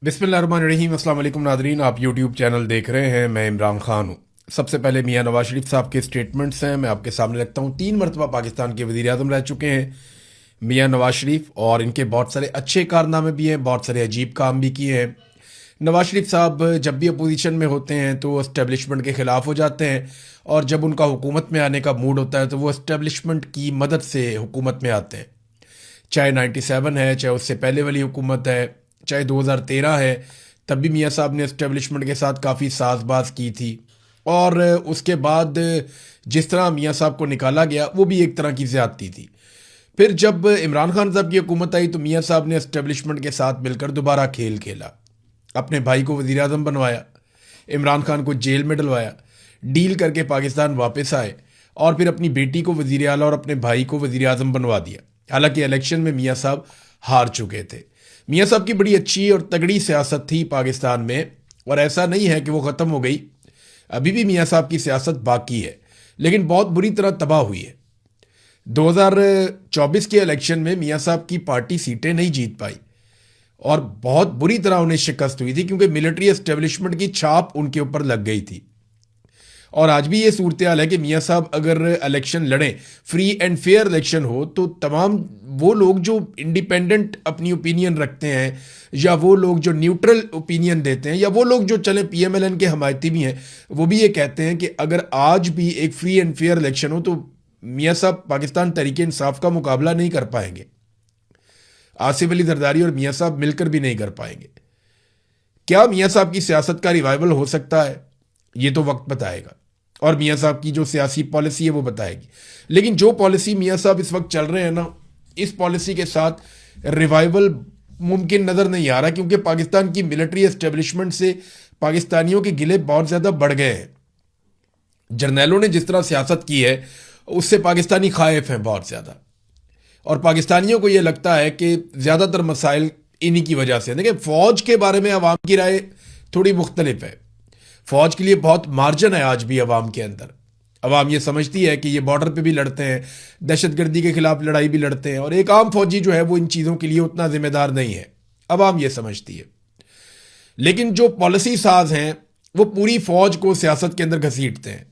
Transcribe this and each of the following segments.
बिस्मिल्लाहिर्रहमानिर्रहीम। अस्सलाम वालेकुम नादरीन, आप यूट्यूब चैनल देख रहे हैं। मैं इमरान खान हूँ। सबसे पहले मियाँ नवाज शरीफ साहब के स्टेटमेंट्स हैं, मैं आपके सामने रखता हूँ। 3 मरतबा पाकिस्तान के वज़ीर आज़म रह चुके हैं मियाँ नवाज शरीफ, और इनके बहुत सारे अच्छे कारनामे भी हैं, बहुत सारे अजीब काम भी किए हैं। नवाज शरीफ साहब जब भी अपोजिशन में होते हैं तो इस्टेब्लिशमेंट के ख़िलाफ़ हो जाते हैं, और जब उनका हुकूमत में आने का मूड होता है तो वो इस्टेब्लिशमेंट की मदद से हुकूमत में आते हैं। चाहे 97 है, चाहे उससे पहले वाली हुकूमत है, चाहे 2013 है, तब भी मियाँ साहब ने इस्टेब्लिशमेंट के साथ काफ़ी साजबाज की थी। और उसके बाद जिस तरह मियाँ साहब को निकाला गया वो भी एक तरह की ज़्यादती थी। फिर जब इमरान खान साहब की हुकूमत आई तो मियाँ साहब ने इस्टेब्लिशमेंट के साथ मिलकर दोबारा खेल खेला। अपने भाई को वज़ीर आज़म बनवाया, इमरान खान को जेल में डलवाया, डील करके पाकिस्तान वापस आए, और फिर अपनी बेटी को वज़ीर आला और अपने भाई को वज़ीर आज़म बनवा दिया। हालांकि इलेक्शन में मियाँ साहब हार चुके थे। मियाँ साहब की बड़ी अच्छी और तगड़ी सियासत थी पाकिस्तान में, और ऐसा नहीं है कि वो ख़त्म हो गई। अभी भी मियाँ साहब की सियासत बाकी है, लेकिन बहुत बुरी तरह तबाह हुई है। 2024 के इलेक्शन में मियाँ साहब की पार्टी सीटें नहीं जीत पाई, और बहुत बुरी तरह उन्हें शिकस्त हुई थी, क्योंकि मिलिट्री एस्टेब्लिशमेंट की छाप उनके ऊपर लग गई थी। और आज भी ये सूरत हाल है कि मियाँ साहब अगर इलेक्शन लड़ें, फ्री एंड फेयर इलेक्शन हो, तो तमाम वो लोग जो इंडिपेंडेंट अपनी ओपिनियन रखते हैं, या वो लोग जो न्यूट्रल ओपिनियन देते हैं, या वो लोग जो चले पीएमएलएन के हमायती भी हैं, वो भी ये कहते हैं कि अगर आज भी एक फ्री एंड फेयर इलेक्शन हो तो मियाँ साहब पाकिस्तान तहरीक इंसाफ का मुकाबला नहीं कर पाएंगे। आसिफ अली जरदारी और मियाँ साहब मिलकर भी नहीं कर पाएंगे। क्या मियाँ साहब की सियासत का रिवाइवल हो सकता है, ये तो वक्त बताएगा, और मियाँ साहब की जो सियासी पॉलिसी है वो बताएगी। लेकिन जो पॉलिसी मियाँ साहब इस वक्त चल रहे हैं ना, इस पॉलिसी के साथ रिवाइवल मुमकिन नज़र नहीं आ रहा, क्योंकि पाकिस्तान की मिलिट्री एस्टेब्लिशमेंट से पाकिस्तानियों के गिले बहुत ज़्यादा बढ़ गए हैं। जर्नैलों ने जिस तरह सियासत की है उससे पाकिस्तानी खाइफ हैं बहुत ज़्यादा, और पाकिस्तानियों को ये लगता है कि ज़्यादातर मसाइल इन्हीं की वजह से। देखिए, फ़ौज के बारे में अवाम की राय थोड़ी मुख्तलिफ है। फ़ौज के लिए बहुत मार्जिन है आज भी अवाम के अंदर। अवाम ये समझती है कि ये बॉर्डर पे भी लड़ते हैं, दहशतगर्दी के खिलाफ लड़ाई भी लड़ते हैं, और एक आम फौजी जो है वो इन चीज़ों के लिए उतना जिम्मेदार नहीं है। अवाम ये समझती है। लेकिन जो पॉलिसी साज हैं वो पूरी फ़ौज को सियासत के अंदर घसीटते हैं,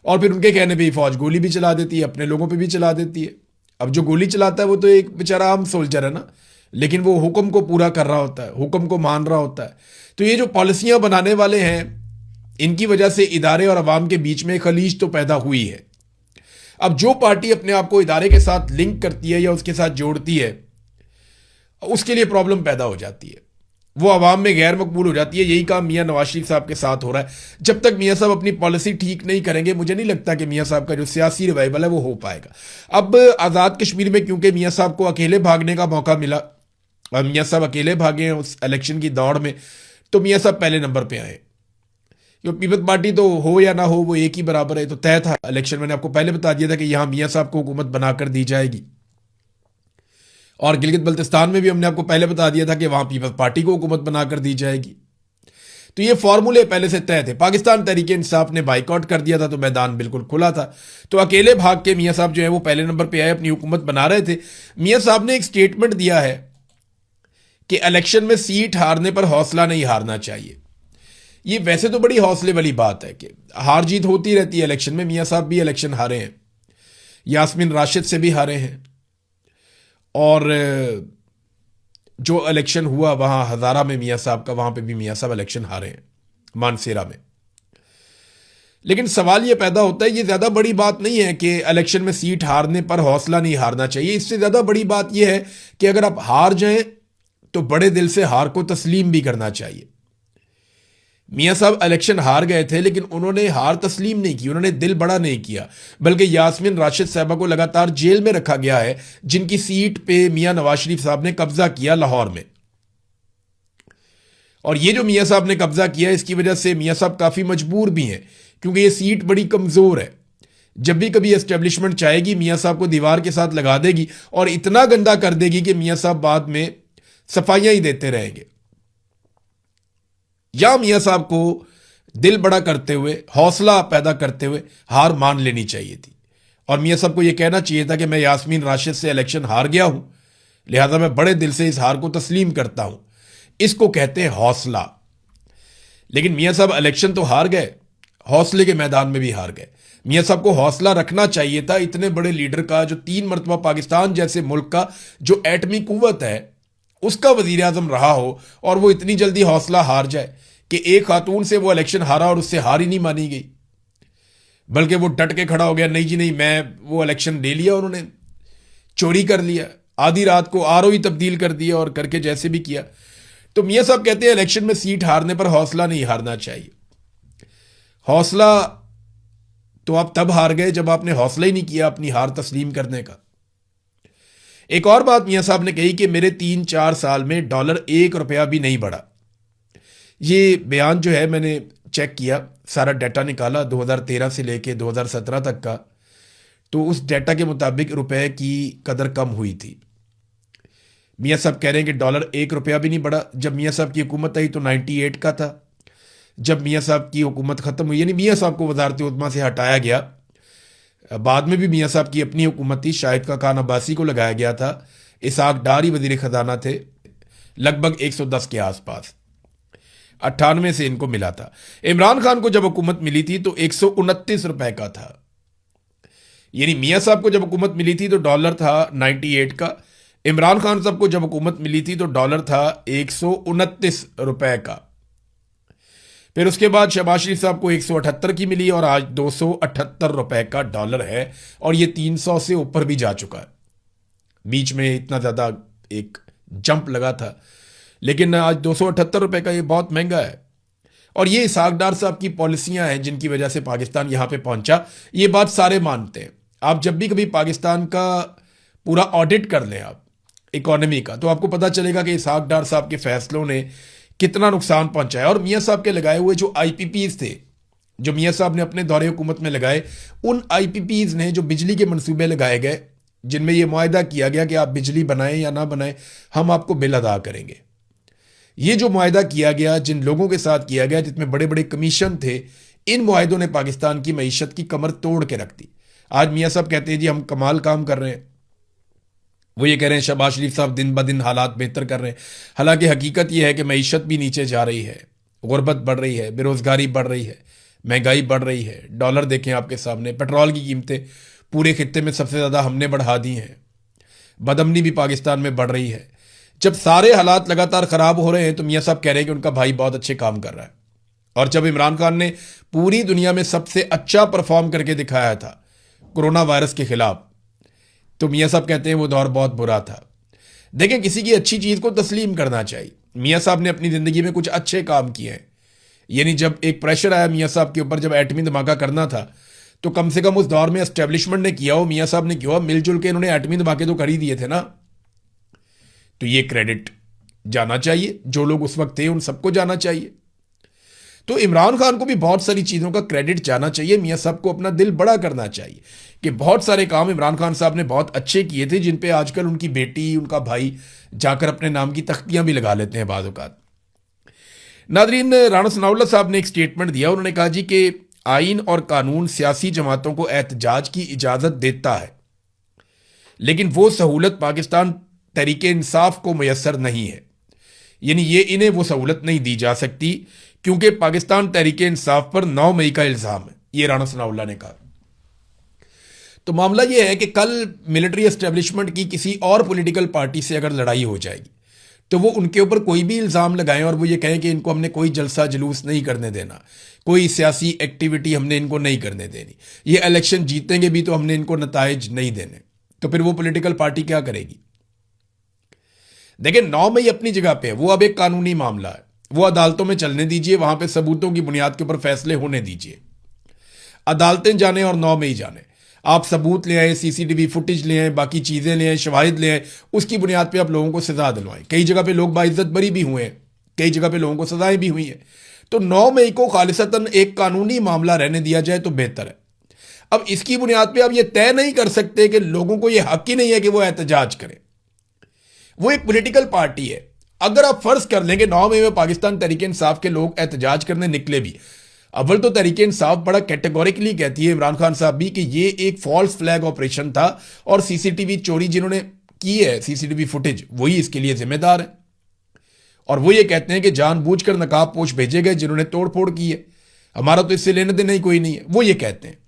और फिर उनके कहने पे ही फ़ौज गोली भी चला देती है, अपने लोगों पे भी चला देती है। अब जो गोली चलाता है वो तो एक बेचारा आम सोल्जर है ना, लेकिन वो हुक्म को पूरा कर रहा होता है, हुक्म को मान रहा होता है। तो ये जो पॉलिसियां बनाने वाले हैं, इनकी वजह से इदारे और अवाम के बीच में खलीज तो पैदा हुई है। अब जो पार्टी अपने आप को इदारे के साथ लिंक करती है या उसके साथ जोड़ती है, उसके लिए प्रॉब्लम पैदा हो जाती है, वो अवाम में गैर मकबूल हो जाती है। यही काम मियाँ नवाज शरीफ साहब के साथ हो रहा है। जब तक मियाँ साहब अपनी पॉलिसी ठीक नहीं करेंगे, मुझे नहीं लगता कि मियाँ साहब का जो सियासी रिवाइवल है वो हो पाएगा। अब आज़ाद कश्मीर में क्योंकि मियाँ साहब को अकेले भागने का मौका मिला, और मियाँ साहब अकेले भागे हैं उस इलेक्शन की दौड़ में, तो मियाँ साहब पहले नंबर पर आए। क्योंकि पीपल्स पार्टी तो हो या ना हो वो एक ही बराबर है, तो तय था इलेक्शन। मैंने आपको पहले बता दिया था कि यहाँ मियाँ साहब को हुकूमत बनाकर दी जाएगी, और गिलगित बल्तिस्तान में भी हमने आपको पहले बता दिया था कि वहां पीपल्स पार्टी को हुकूमत बनाकर दी जाएगी। तो ये फॉर्मूले पहले से तय थे। पाकिस्तान तहरीक इंसाफ ने बाइकआउट कर दिया था, तो मैदान बिल्कुल खुला था। तो अकेले भाग के मियाँ साहब जो है वो पहले नंबर पे आए, अपनी हुकूमत बना रहे थे। मियाँ साहब ने एक स्टेटमेंट दिया है कि इलेक्शन में सीट हारने पर हौसला नहीं हारना चाहिए। ये वैसे तो बड़ी हौसले वाली बात है कि हार जीत होती रहती है इलेक्शन में। मियाँ साहब भी इलेक्शन हारे हैं, यास्मीन राशिद से भी हारे हैं, और जो इलेक्शन हुआ वहां हजारा में मियाँ साहब का, वहां पे भी मियाँ साहब इलेक्शन हारे हैं, मानसेरा में। लेकिन सवाल ये पैदा होता है, ये ज्यादा बड़ी बात नहीं है कि इलेक्शन में सीट हारने पर हौसला नहीं हारना चाहिए। इससे ज्यादा बड़ी बात यह है कि अगर आप हार जाएं तो बड़े दिल से हार को तस्लीम भी करना चाहिए। मियाँ साहब इलेक्शन हार गए थे, लेकिन उन्होंने हार तस्लीम नहीं की, उन्होंने दिल बड़ा नहीं किया। बल्कि यास्मीन राशिद साहबा को लगातार जेल में रखा गया है, जिनकी सीट पे मियाँ नवाज शरीफ साहब ने कब्जा किया लाहौर में। और ये जो मियाँ साहब ने कब्जा किया, इसकी वजह से मियाँ साहब काफी मजबूर भी हैं, क्योंकि ये सीट बड़ी कमजोर है। जब भी कभी एस्टेब्लिशमेंट चाहेगी, मियाँ साहब को दीवार के साथ लगा देगी, और इतना गंदा कर देगी कि मियाँ साहब बाद में सफाइयां ही देते रहेंगे। या मियाँ साहब को दिल बड़ा करते हुए, हौसला पैदा करते हुए हार मान लेनी चाहिए थी, और मियाँ साहब को यह कहना चाहिए था कि मैं यास्मीन राशिद से इलेक्शन हार गया हूं, लिहाजा मैं बड़े दिल से इस हार को तस्लीम करता हूं। इसको कहते हैं हौसला। लेकिन मियां साहब इलेक्शन तो हार गए, हौसले के मैदान में भी हार गए। मियां साहब को हौसला रखना चाहिए था, इतने बड़े लीडर का, जो 3 मरतबा पाकिस्तान जैसे मुल्क का जो एटमी कुव्वत है उसका वजीर आजम रहा हो, और वो इतनी जल्दी हौसला हार जाए कि एक खातून से वो इलेक्शन हारा और उससे हार ही नहीं मानी गई, बल्कि वो डट के खड़ा हो गया, नहीं जी नहीं, मैं वो इलेक्शन ले लिया, उन्होंने चोरी कर लिया, आधी रात को आरओई तब्दील कर दिया और करके जैसे भी किया। तो मियां साहब कहते हैं इलेक्शन में सीट हारने पर हौसला नहीं हारना चाहिए। हौसला तो आप तब हार गए जब आपने हौसला ही नहीं किया अपनी हार तस्लीम करने का। एक और बात मियां साहब ने कही कि मेरे 3-4 साल में डॉलर 1 रुपया भी नहीं बढ़ा। ये बयान जो है मैंने चेक किया, सारा डाटा निकाला 2013 से लेके 2017 तक का, तो उस डाटा के मुताबिक रुपए की कदर कम हुई थी। मियां साहब कह रहे हैं कि डॉलर 1 रुपया भी नहीं बढ़ा। जब मियां साहब की हुकूमत आई तो 98 का था। जब मियां साहब की हुकूमत खत्म हुई, यानी मियां साहब को वजारत उज़्मा से हटाया गया, बाद में भी मियां साहब की अपनी हुकूमत थी, शाहिद का खान अब्बासी को लगाया गया था, इसहाक डार ही वजीर खजाना थे, लगभग 110 के आसपास, 98 से इनको मिला था। इमरान खान को जब हुकूमत मिली थी तो 129 रुपए का था। यानी मियां साहब को जब हुकूमत मिली थी तो डॉलर था 98 का, इमरान खान साहब को जब हुकूमत मिली थी तो डॉलर था 129 रुपए का। फिर उसके बाद शहबाज शरीफ साहब को 178 की मिली और आज 278 रुपए का डॉलर है, और ये 300 से ऊपर भी जा चुका है। बीच में इतना ज्यादा एक जंप लगा था, लेकिन आज 278 रुपए का ये बहुत महंगा है। और ये इसहाक डार साहब की पॉलिसियां हैं जिनकी वजह से पाकिस्तान यहां पे पहुंचा। ये बात सारे मानते हैं। आप जब भी कभी पाकिस्तान का पूरा ऑडिट कर लें आप इकोनॉमी का, तो आपको पता चलेगा कि इसहाक डार साहब के फैसलों ने कितना नुकसान पहुंचाया। और मियां साहब के लगाए हुए जो आईपीपीज थे, जो मियां साहब ने अपने दौरे हुकूमत में लगाए, उन आईपीपीज ने जो बिजली के मंसूबे लगाए गए, जिनमें यह मुआहदा किया गया कि आप बिजली बनाएं या ना बनाएं, हम आपको बिल अदा करेंगे। ये जो मुआहदा किया गया, जिन लोगों के साथ किया गया, जिसमें बड़े बड़े कमीशन थे, इन मुआहदों ने पाकिस्तान की मईशत की कमर तोड़ के रख दी। आज मियां साहब कहते हैं जी हम कमाल काम कर रहे हैं, वो ये कह रहे हैं शहबाज शरीफ साहब दिन ब दिन हालात बेहतर कर रहे हैं। हालांकि हकीकत यह है कि मईशत भी नीचे जा रही है, गुर्बत बढ़ रही है, बेरोजगारी बढ़ रही है, महंगाई बढ़ रही है। डॉलर देखें आपके सामने, पेट्रोल की कीमतें पूरे खित्ते में सबसे ज़्यादा हमने बढ़ा दी हैं, बदअमनी भी पाकिस्तान में बढ़ रही है। जब सारे हालात लगातार ख़राब हो रहे हैं तो मियाँ साहब कह रहे हैं कि उनका भाई बहुत अच्छे काम कर रहा है। और जब इमरान खान ने पूरी दुनिया में सबसे अच्छा परफॉर्म करके दिखाया था कोरोना वायरस के खिलाफ, तो मियां साहब कहते हैं वो दौर बहुत बुरा था। देखें, किसी की अच्छी चीज को तस्लीम करना चाहिए। मियां साहब ने अपनी जिंदगी में कुछ अच्छे काम किए हैं। यानी जब एक प्रेशर आया मियां साहब के ऊपर, जब एटमी धमाका करना था, तो कम से कम उस दौर में एस्टेब्लिशमेंट ने किया हो, मियां साहब ने किया हो, मिलजुल के इन्होंने एटमी धमाके तो कर ही दिए थे ना। तो ये क्रेडिट जाना चाहिए, जो लोग उस वक्त थे उन सबको जाना चाहिए। तो इमरान खान को भी बहुत सारी चीज़ों का क्रेडिट जाना चाहिए। मियां साहब को अपना दिल बड़ा करना चाहिए कि बहुत सारे काम इमरान खान साहब ने बहुत अच्छे किए थे, जिन पे आजकल उनकी बेटी, उनका भाई जाकर अपने नाम की तख्तियां भी लगा लेते हैं बाद औक़ात। नादरीन, राणा सनाउल्लाह साहब ने एक स्टेटमेंट दिया। उन्होंने कहा जी कि आइन और कानून सियासी जमातों को एहतजाज की इजाज़त देता है, लेकिन वो सहूलत पाकिस्तान तहरीक इंसाफ को मैसर नहीं है। यानी ये इन्हें वो सहूलत नहीं दी जा सकती क्योंकि पाकिस्तान तहरीक इंसाफ पर 9 मई का इल्ज़ाम है, ये राणा सनाउल्लाह ने कहा। तो मामला यह है कि कल मिलिट्री एस्टेब्लिशमेंट की किसी और पॉलिटिकल पार्टी से अगर लड़ाई हो जाएगी तो वो उनके ऊपर कोई भी इल्ज़ाम लगाएं और वो ये कहें कि इनको हमने कोई जलसा जुलूस नहीं करने देना, कोई सियासी एक्टिविटी हमने इनको नहीं करने देनी, ये इलेक्शन जीतेंगे भी तो हमने इनको नताइज नहीं देने, तो फिर वो पॉलिटिकल पार्टी क्या करेगी? देखिए, 9 मई अपनी जगह पे है, वो अब एक कानूनी मामला है, वो अदालतों में चलने दीजिए, वहां पे सबूतों की बुनियाद के ऊपर फैसले होने दीजिए। अदालतें जाने और 9 मई जाने, आप सबूत ले आए, सीसीटीवी फुटेज ले आए, बाकी चीजें ले आए, शवाहिद ले आए, उसकी बुनियाद पे आप लोगों को सजा दिलवाएं। कई जगह पे लोग बाइज्जत बरी भी हुए हैं, कई जगह पे लोगों को सजाएं भी हुई हैं। तो 9 मई को खालिसतन एक कानूनी मामला रहने दिया जाए तो बेहतर है। अब इसकी बुनियाद पे आप ये तय नहीं कर सकते कि लोगों को यह हक ही नहीं है कि वो एहतजाज करें। वो एक पॉलिटिकल पार्टी है। अगर आप फर्ज कर लेंगे 9 मई में पाकिस्तान तहरीक इंसाफ के लोग एहतजाज करने निकले भी, अव्वल तो तहरीक इंसाफ बड़ा कैटेगोरिकली कहती है, इमरान खान साहब भी, कि ये एक फॉल्स फ्लैग ऑपरेशन था और सीसीटीवी चोरी जिन्होंने की है, सीसीटीवी फुटेज, वही इसके लिए जिम्मेदार है। और वो ये कहते हैं कि जानबूझकर नकाबपोश भेजे गए जिन्होंने तोड़फोड़ की है, हमारा तो इससे लेने देने ही कोई नहीं है, वो ये कहते हैं।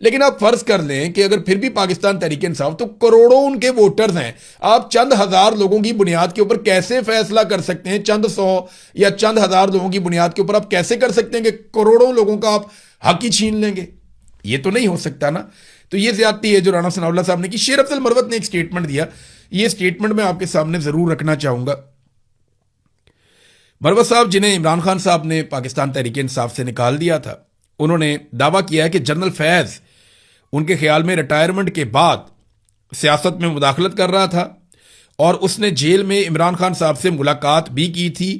लेकिन आप फर्ज कर लें कि अगर फिर भी पाकिस्तान तहरीक इंसाफ, तो करोड़ों उनके वोटर्स हैं, आप चंद हजार लोगों की बुनियाद के ऊपर कैसे फैसला कर सकते हैं? चंद सौ या चंद हजार लोगों की बुनियाद के ऊपर आप कैसे कर सकते हैं कि करोड़ों लोगों का आप हक ही छीन लेंगे? ये तो नहीं हो सकता ना। तो ये ज्यादती है जो राणा सनाउल्लाह साहब ने की। शेर अफजल मरवत ने एक स्टेटमेंट दिया, ये स्टेटमेंट मैं आपके सामने जरूर रखना चाहूंगा। मरवत साहब, जिन्हें इमरान खान साहब ने पाकिस्तान तहरीक इंसाफ से निकाल दिया था, उन्होंने दावा किया है कि जनरल फैज उनके ख्याल में रिटायरमेंट के बाद सियासत में मुदाखलत कर रहा था और उसने जेल में इमरान खान साहब से मुलाकात भी की थी,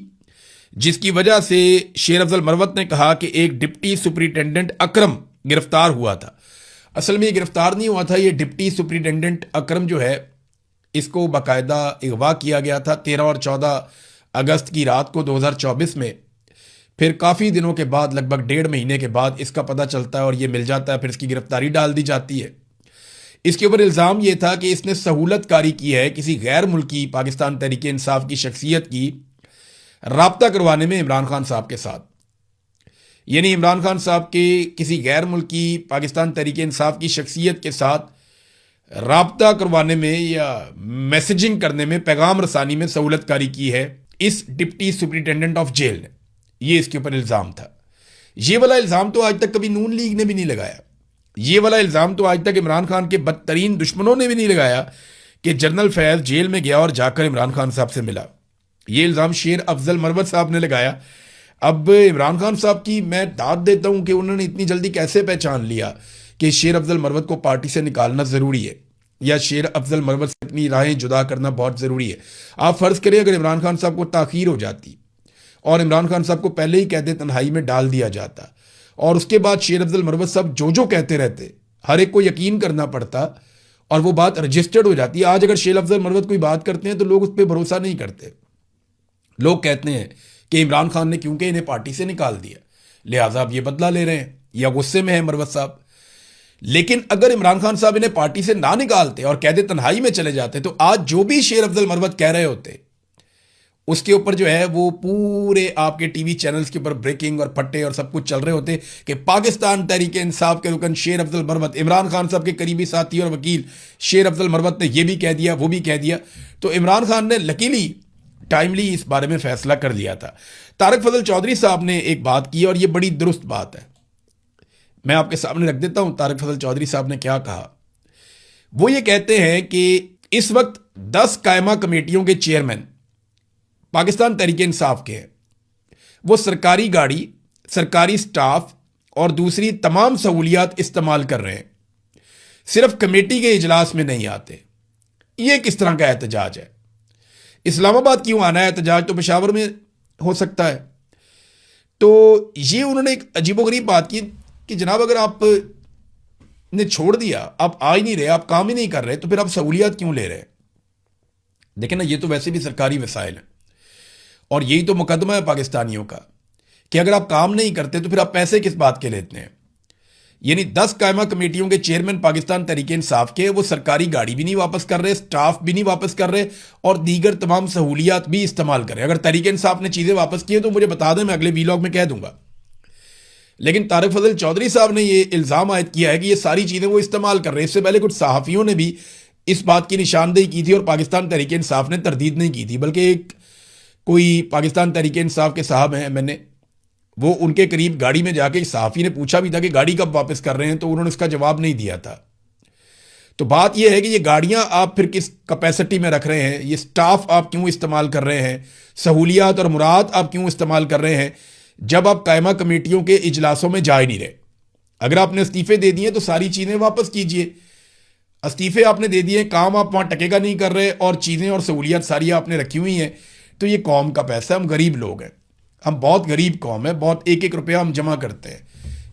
जिसकी वजह से शेर अफजल मरवत ने कहा कि एक डिप्टी सुपरिटेंडेंट अकरम गिरफ्तार हुआ था। असल में ये गिरफ्तार नहीं हुआ था, ये डिप्टी सुपरिटेंडेंट अकरम जो है, इसको बाकायदा अगवा किया गया था 13 और 14 अगस्त की रात को 2024 में। फिर काफ़ी दिनों के बाद, लगभग 1.5 महीने के बाद इसका पता चलता है और ये मिल जाता है, फिर इसकी गिरफ्तारी डाल दी जाती है। इसके ऊपर इल्ज़ाम ये था कि इसने सहूलतकारी की है किसी गैर मुल्की पाकिस्तान तहरीक इंसाफ की शख्सियत की राब्ता करवाने में इमरान खान साहब के साथ। यानी इमरान खान साहब के किसी गैर मुल्की पाकिस्तान तहरीक इंसाफ की शख्सियत के साथ राब्ता करवाने में या मैसेजिंग करने में, पैगाम रसानी में सहूलतकारी की है इस डिप्टी सुपरिटेंडेंट ऑफ जेल ने। ये इसके ऊपर इल्ज़ाम था। ये वाला इल्ज़ाम तो आज तक कभी नून लीग ने भी नहीं लगाया। ये वाला इल्ज़ाम तो आज तक इमरान खान के बदतरीन दुश्मनों ने भी नहीं लगाया कि जनरल फैज जेल में गया और जाकर इमरान खान साहब से मिला। ये इल्ज़ाम शेर अफजल मरवत साहब ने लगाया। अब इमरान खान साहब की मैं दाद देता हूँ कि उन्होंने इतनी जल्दी कैसे पहचान लिया कि शेर अफजल मरवत को पार्टी से निकालना ज़रूरी है या शेर अफजल मरवत से अपनी राहें जुदा करना बहुत ज़रूरी है। आप फ़र्ज़ करें अगर इमरान खान साहब को ताख़ीर हो जाती और इमरान खान साहब को पहले ही कहते तन्हाई में डाल दिया जाता और उसके बाद शेर अफजल मरवत साहब जो कहते रहते, हर एक को यकीन करना पड़ता और वो बात रजिस्टर्ड हो जाती। आज अगर शेर अफजल मरवत कोई बात करते हैं तो लोग उस पर भरोसा नहीं करते। लोग कहते हैं कि इमरान खान ने क्योंकि इन्हें पार्टी से निकाल दिया, लिहाजा अब ये बदला ले रहे हैं या गुस्से में है मरवत साहब। लेकिन अगर इमरान खान साहब इन्हें पार्टी से ना निकालते और कहते तन्हाई में चले जाते, तो आज जो भी शेर अफजल मरवत कह रहे होते, उसके ऊपर जो है वो पूरे आपके टीवी चैनल्स के ऊपर ब्रेकिंग और फट्टे और सब कुछ चल रहे होते कि पाकिस्तान तहरीक इंसाफ के रुकन शेर अफजल मरवत, इमरान खान साहब के करीबी साथी और वकील शेर अफजल मरवत ने ये भी कह दिया, वो भी कह दिया। तो इमरान खान ने लकीली टाइमली इस बारे में फैसला कर लिया था। तारिक फजल चौधरी साहब ने एक बात की और ये बड़ी दुरुस्त बात है, मैं आपके सामने रख देता हूं। तारिक फजल चौधरी साहब ने क्या कहा, वो ये कहते हैं कि इस वक्त 10 कायमा कमेटियों के चेयरमैन पाकिस्तान तहरीक इंसाफ के हैं। वो सरकारी गाड़ी, सरकारी स्टाफ और दूसरी तमाम सहूलियात इस्तेमाल कर रहे हैं, सिर्फ कमेटी के इजलास में नहीं आते। ये किस तरह का एहतजाज है? इस्लामाबाद क्यों आना है एहतजाज? तो पेशावर में हो सकता है। तो ये उन्होंने एक अजीबोगरीब बात की कि जनाब अगर आप ने छोड़ दिया, आप आ ही नहीं रहे, आप काम ही नहीं कर रहे, तो फिर आप सहूलियात क्यों ले रहे हैं? देखें ना, ये तो वैसे भी सरकारी वसाइल है और यही तो मुकदमा है पाकिस्तानियों का कि अगर आप काम नहीं करते तो फिर आप पैसे किस बात के लेते हैं। यानी 10 कायमा कमेटियों के चेयरमैन पाकिस्तान तहरीक इंसाफ के, वो सरकारी गाड़ी भी नहीं वापस कर रहे, स्टाफ भी नहीं वापस कर रहे और दीगर तमाम सहूलियात भी इस्तेमाल कर रहे। अगर तहरीक इंसाफ ने चीज़ें वापस की है तो मुझे बता दें, मैं अगले वीलॉग में कह दूंगा। लेकिन तारिक फजल चौधरी साहब ने ये इल्ज़ाम आयद किया है कि ये सारी चीज़ें वो इस्तेमाल कर रहे हैं। इससे पहले कुछ सहाफ़ियों ने भी इस बात की निशानदेही की थी और पाकिस्तान तहरीक इंसाफ ने तरदीद नहीं की थी, बल्कि एक कोई पाकिस्तान तहरीक इंसाफ के साहब हैं, मैंने वो उनके करीब गाड़ी में जाके सहाफ़ी ने पूछा भी था कि गाड़ी कब वापस कर रहे हैं, तो उन्होंने इसका जवाब नहीं दिया था। तो बात यह है कि ये गाड़ियां आप फिर किस कैपेसिटी में रख रहे हैं, ये स्टाफ आप क्यों इस्तेमाल कर रहे हैं, सहूलियात और मुराद आप क्यों इस्तेमाल कर रहे हैं, जब आप कायमा कमेटियों के इजलासों में जा ही नहीं रहे। अगर आपने इस्तीफे दे दिए तो सारी चीज़ें वापस कीजिए। इस्तीफे आपने दे दिए, काम आप वहाँ टकेगा नहीं कर रहे और चीज़ें और सहूलियात सारी आपने रखी हुई हैं, तो ये कौम का पैसा है। हम गरीब लोग हैं, हम बहुत गरीब कौम है, बहुत एक एक रुपया हम जमा करते हैं।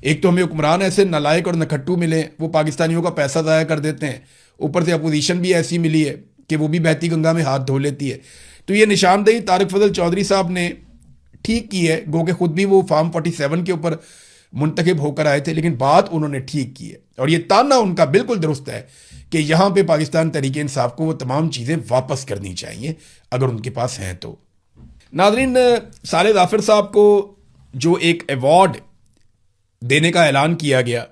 एक तो हमें हुक्मरान ऐसे नालायक और नखट्टू मिले, वो पाकिस्तानियों का पैसा ज़ाया कर देते हैं, ऊपर से अपोजिशन भी ऐसी मिली है कि वो भी बहती गंगा में हाथ धो लेती है। तो ये निशानदेही तारिक फजल चौधरी साहब ने ठीक की है, गो के खुद भी वो फार्म 47 के ऊपर मुंतखब होकर आए थे, लेकिन बात उन्होंने ठीक की है और ये ताना उनका बिल्कुल दुरुस्त है कि यहाँ पे पाकिस्तान तहरीक इंसाफ को वो तमाम चीज़ें वापस करनी चाहिए अगर उनके पास हैं तो। नाज़रीन, साले जाफर साहब को जो एक अवार्ड देने का ऐलान किया गया,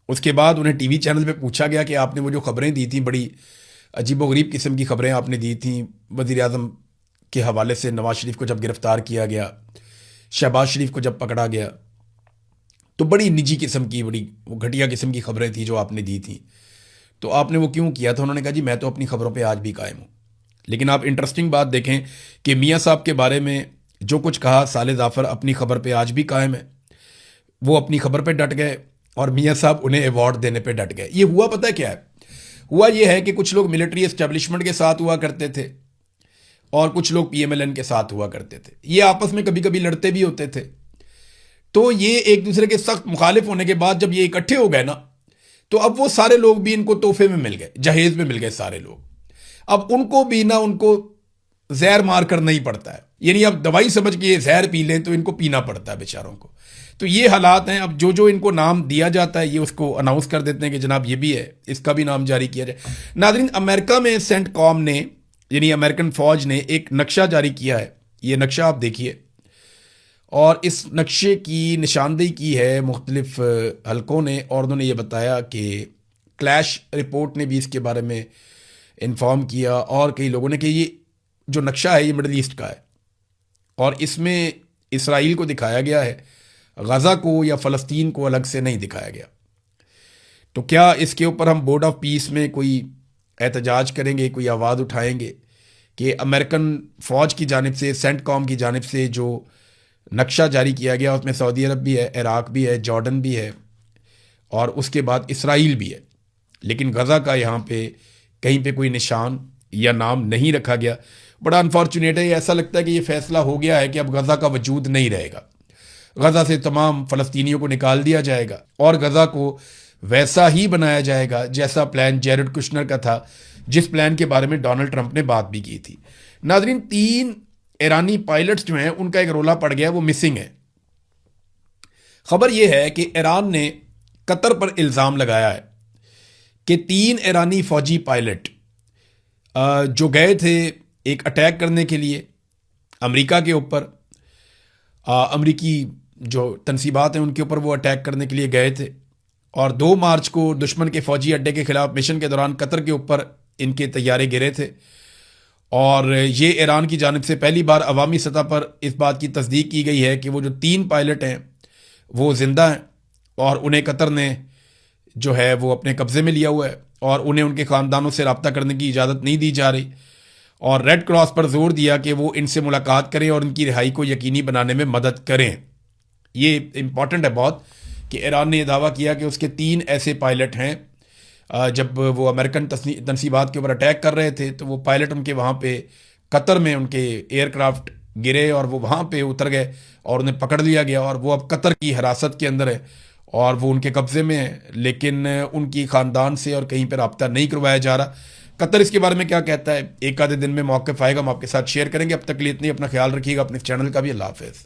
उसके बाद उन्हें टीवी चैनल पे पूछा गया कि आपने वो जो खबरें दी थी, बड़ी अजीबोगरीब किस्म की खबरें आपने दी थी वज़ीर आज़म के हवाले से, नवाज शरीफ को जब गिरफ्तार किया गया, शहबाज शरीफ को जब पकड़ा गया, तो बड़ी निजी किस्म की, बड़ी वो घटिया किस्म की खबरें थी जो आपने दी थी, तो आपने वो क्यों किया था? उन्होंने कहा जी मैं तो अपनी खबरों पे आज भी कायम हूँ। लेकिन आप इंटरेस्टिंग बात देखें कि मियाँ साहब के बारे में जो कुछ कहा, साले जाफ़र अपनी खबर पे आज भी कायम है, वो अपनी खबर पे डट गए और मियाँ साहब उन्हें अवार्ड देने पे डट गए। ये हुआ पता है क्या है? हुआ ये है कि कुछ लोग मिलिट्री एस्टेब्लिशमेंट के साथ हुआ करते थे और कुछ लोग पीएमएलएन के साथ हुआ करते थे। ये आपस में कभी कभी लड़ते भी होते थे। तो ये एक दूसरे के सख्त मुखालिफ होने के बाद जब ये इकट्ठे हो गए ना, तो अब वो सारे लोग भी इनको तोहफे में मिल गए, जहेज में मिल गए सारे लोग। अब उनको भी ना, उनको जहर मार कर नहीं पड़ता है, यानी अब दवाई समझ के ये जहर पी लें तो इनको पीना पड़ता है बेचारों को। तो ये हालात हैं। अब जो जो इनको नाम दिया जाता है ये उसको अनाउंस कर देते हैं कि जनाब ये भी है, इसका भी नाम जारी किया जाए। नाज़रीन, अमेरिका में सेंटकॉम ने, यानी अमेरिकन फ़ौज ने एक नक्शा जारी किया है। ये नक्शा आप देखिए, और इस नक्शे की निशानदेही की है मुख्तलिफ हलकों ने, और उन्होंने ये बताया कि क्लैश रिपोर्ट ने भी इसके बारे में इन्फॉर्म किया और कई लोगों ने कि ये जो नक्शा है ये मिडल ईस्ट का है और इसमें इसराइल को दिखाया गया है, गज़ा को या फ़लस्तीन को अलग से नहीं दिखाया गया। तो क्या इसके ऊपर हम बोर्ड ऑफ पीस में कोई एहतजाज करेंगे, कोई आवाज़ उठाएंगे कि अमेरिकन फ़ौज की जानिब से, सेंटकॉम की जानिब से जो नक्शा जारी किया गया उसमें सऊदी अरब भी है, इराक़ भी है, जॉर्डन भी है और उसके बाद इसराइल भी है, लेकिन गज़ा का यहाँ पे कहीं पे कोई निशान या नाम नहीं रखा गया। बड़ा अनफॉर्चुनेट है। ऐसा लगता है कि ये फैसला हो गया है कि अब गज़ा का वजूद नहीं रहेगा, गज़ा से तमाम फ़लस्तीनियों को निकाल दिया जाएगा और गज़ा को वैसा ही बनाया जाएगा जैसा प्लान जेरेड कुशनर का था, जिस प्लान के बारे में डोनाल्ड ट्रंप ने बात भी की थी। नाज़रीन, 3 ईरानी पायलट्स जो हैं उनका एक रोला पड़ गया, वो मिसिंग है। खबर यह है कि ईरान ने कतर पर इल्ज़ाम लगाया है कि 3 ईरानी फ़ौजी पायलट जो गए थे एक अटैक करने के लिए अमेरिका के ऊपर, अमरीकी जो तनसीबात हैं उनके ऊपर वो अटैक करने के लिए गए थे और 2 मार्च को दुश्मन के फ़ौजी अड्डे के ख़िलाफ़ मिशन के दौरान कतर के ऊपर इनके तैयारे गिरे थे। और ये ईरान की जानिब से पहली बार अवामी सतह पर इस बात की तस्दीक की गई है कि वो जो 3 पायलट हैं वो ज़िंदा हैं और उन्हें कतर ने जो है वो अपने कब्ज़े में लिया हुआ है और उन्हें उनके ख़ानदानों से रब्ता करने की इजाज़त नहीं दी जा रही। और रेड क्रॉस पर जोर दिया कि वो इनसे मुलाकात करें और उनकी रिहाई को यकीनी बनाने में मदद करें। ये इम्पॉर्टेंट है बहुत कि ईरान ने यह दावा किया कि उसके 3 ऐसे पायलट हैं, जब वो अमेरिकन तनसीबात के ऊपर अटैक कर रहे थे तो वो पायलट उनके वहाँ पे कतर में उनके एयरक्राफ्ट गिरे और वो वहाँ पे उतर गए और उन्हें पकड़ लिया गया और वो अब कतर की हिरासत के अंदर है और वो उनके कब्ज़े में है, लेकिन उनकी ख़ानदान से और कहीं पर रब्ता नहीं करवाया जा रहा। कतर इसके बारे में क्या कहता है, एक आधे दिन में मौक़िफ़ आएगा, हम आपके साथ शेयर करेंगे। अब तक के लिए इतनी, अपना ख्याल रखिएगा, अपने चैनल का भी। अल्लाह हाफ़िज़।